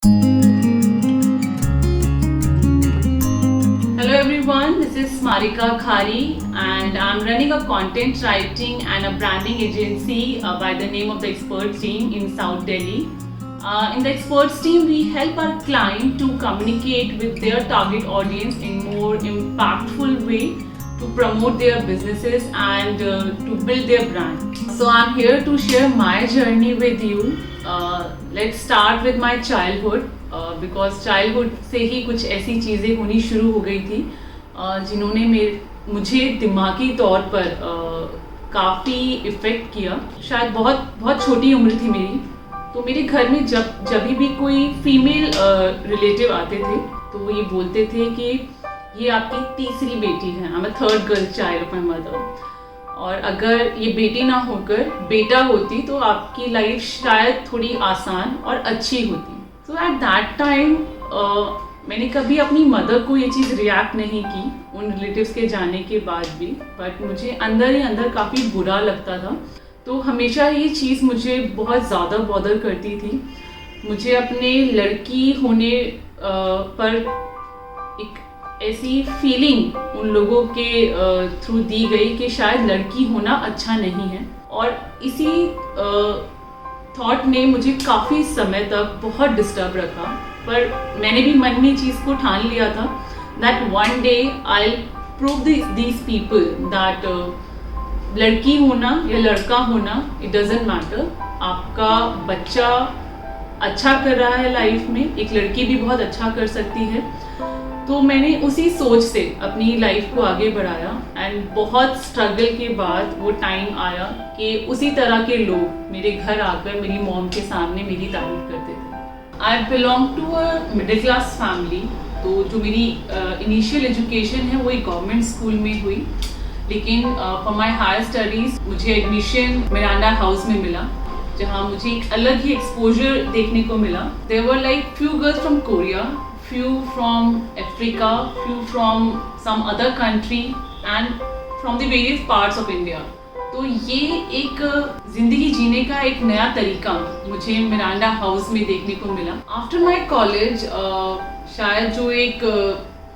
Hello everyone, this is Marika Khari and I'm running a content writing and a branding agency by the name of the Experts Team in South Delhi. In the Experts Team, we help our client to communicate with their target audience in more impactful way to promote their businesses and to build their brand. So I'm here to share my journey with you. Let's start with my childhood. Because childhood से ही कुछ ऐसी चीज़ें होनी शुरू हो गई थी जिन्होंने मुझे दिमागी तौर पर काफ़ी इफ़ेक्ट किया. शायद बहुत बहुत छोटी उम्र थी मेरी, तो मेरे घर में जब भी कोई फीमेल रिलेटिव आते थे तो वो ये बोलते थे कि ये आपकी तीसरी बेटी है. I am a third girl child of my mother, और अगर ये बेटी ना होकर बेटा होती तो आपकी लाइफ शायद थोड़ी आसान और अच्छी होती. सो एट दैट टाइम मैंने कभी अपनी मदर को ये चीज़ रिएक्ट नहीं की उन रिलेटिव्स के जाने के बाद भी, बट मुझे अंदर ही अंदर काफ़ी बुरा लगता था. तो हमेशा ये चीज़ मुझे बहुत ज़्यादा बॉदर करती थी. मुझे अपने लड़की होने पर एक ऐसी फीलिंग उन लोगों के थ्रू दी गई कि शायद लड़की होना अच्छा नहीं है, और इसी थॉट ने मुझे काफ़ी समय तक बहुत डिस्टर्ब रखा. पर मैंने भी मन में चीज़ को ठान लिया था that one day I prove these people that लड़की होना या लड़का होना इट डजेंट मैटर. आपका बच्चा अच्छा कर रहा है लाइफ में, एक लड़की भी बहुत अच्छा कर सकती है. तो मैंने उसी सोच से अपनी लाइफ को आगे बढ़ाया एंड बहुत स्ट्रगल के बाद वो टाइम आया कि उसी तरह के लोग मेरे घर आकर मेरी मॉम के सामने मेरी तारीफ करते थे. I belong to a middle class family. तो जो मेरी इनिशियल एजुकेशन है वो एक गवर्नमेंट स्कूल में हुई, लेकिन फॉर माई हायर स्टडीज़ मुझे एडमिशन मिरांडा हाउस में मिला, जहाँ मुझे एक अलग ही एक्सपोजर देखने को मिला. There were like few girls from Korea, few from Africa, few from some other country and from the various parts of India. तो ये एक ज़िंदगी जीने का एक नया तरीका मुझे मिरांडा हाउस में देखने को मिला. आफ्टर माई कॉलेज शायद जो एक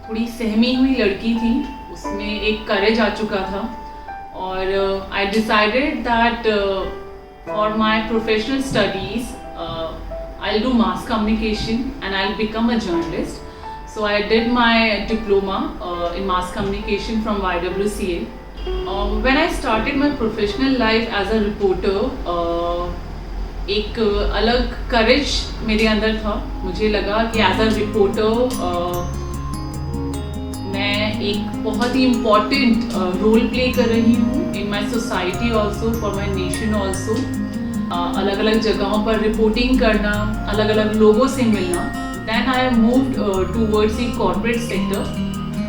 थोड़ी सहमी हुई लड़की थी उसमें एक करेज आ चुका था, और I decided that for my professional studies I'll do mass communication and I'll become a journalist. So I did my diploma in mass communication from YWCA. When I started my professional life as a reporter, एक अलग courage मेरे अंदर था. मुझे लगा कि as a reporter मैं एक बहुत ही important role play कर रही हूँ in my society also, for my nation also. अलग अलग जगहों पर रिपोर्टिंग करना, अलग अलग लोगों से मिलना. Then I moved towards the corporate sector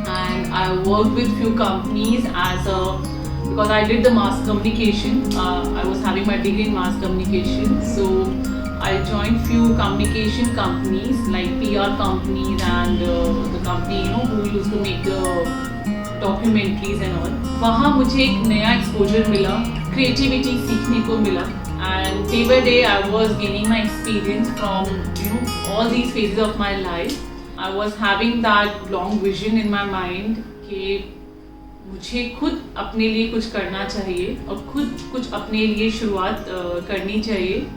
and I work with few companies as a because I did the mass communication. I was having my degree in mass communication, so I joined few communication companies like PR companies and the company who used to make the documentaries and all. वहाँ मुझे एक नया exposure मिला, creativity सीखने को मिला, and day by day I was gaining my experience from all these phases of my life. I was having that long vision in my mind कि मुझे खुद अपने लिए कुछ करना चाहिए और खुद कुछ अपने लिए शुरुआत करनी चाहिए.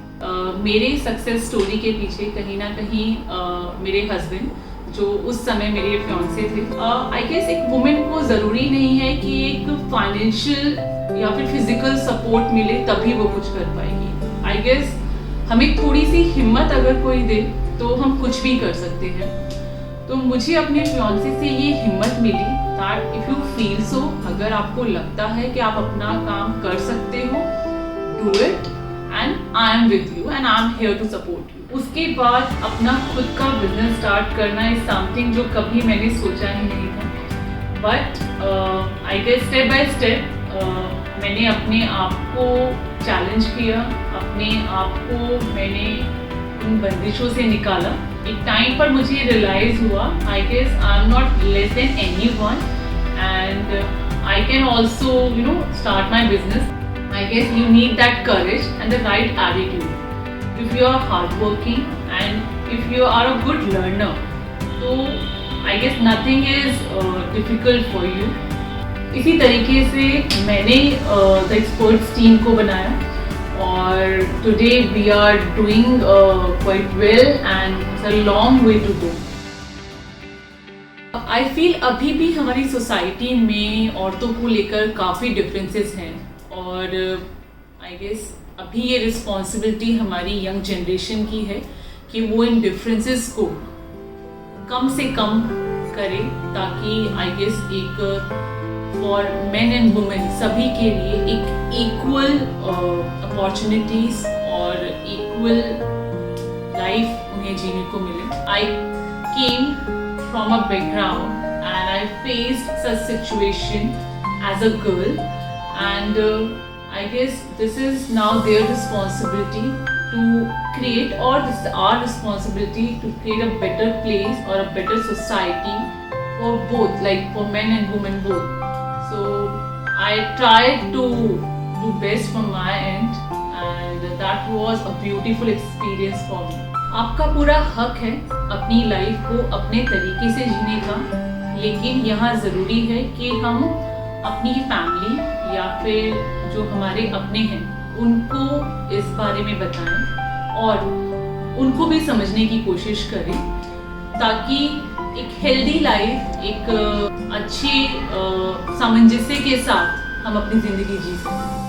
मेरे सक्सेस स्टोरी के पीछे कहीं ना कहीं मेरे हस्बैंड, जो उस समय मेरे फियांसे थे. आई गेस एक वुमेन को ज़रूरी नहीं है कि एक फाइनेंशियल या फिर फिजिकल सपोर्ट मिले तभी वो कुछ कर पाएगी. आई गेस हमें थोड़ी सी हिम्मत अगर कोई दे तो हम कुछ भी कर सकते हैं. तो मुझे अपने फियांसे से ये हिम्मत मिली that if you feel so, अगर आपको लगता है कि आप अपना काम कर सकते हो, do it and I am with you and I am here to support you. उसके बाद अपना खुद का बिजनेस स्टार्ट करना इज समथिंग जो कभी मैंने सोचा ही नहीं था. But I guess step by step मैंने अपने आप को चैलेंज किया, अपने आप को मैंने उन बंदिशों से निकाला. एक टाइम पर मुझे रियलाइज हुआ I guess I am not less than anyone and I can also start my business. I guess you need that courage and the right attitude. If you are hardworking and if you are a good learner, तो I guess nothing is difficult for you. इसी तरीके से मैंने the experts team को बनाया और today we are doing quite well and it's a long way to go. I feel अभी भी हमारी सोसाइटी में औरतों को लेकर काफ़ी डिफरेंसेस हैं और आई गेस अभी ये रिस्पॉन्सिबिलिटी हमारी यंग जनरेशन की है कि वो इन डिफरेंसेस को कम से कम करे ताकि आई गेस एक फॉर मेन एंड वुमेन सभी के लिए एक इक्वल अपॉर्चुनिटीज और इक्वल लाइफ उन्हें जीने को मिले. आई केम from a background and I faced such situation as a girl and I guess this is now their responsibility to create, or this is our responsibility to create a better place or a better society for both, like for men and women both. So I tried to do best from my end and that was a beautiful experience for me. आपका पूरा हक है अपनी life को अपने तरीके से जीने का, लेकिन यहाँ ज़रूरी है कि हम अपनी फैमिली या फिर जो हमारे अपने हैं उनको इस बारे में बताएं और उनको भी समझने की कोशिश करें ताकि एक हेल्दी लाइफ, एक अच्छे सामंजस्य के साथ हम अपनी ज़िंदगी जी सकें.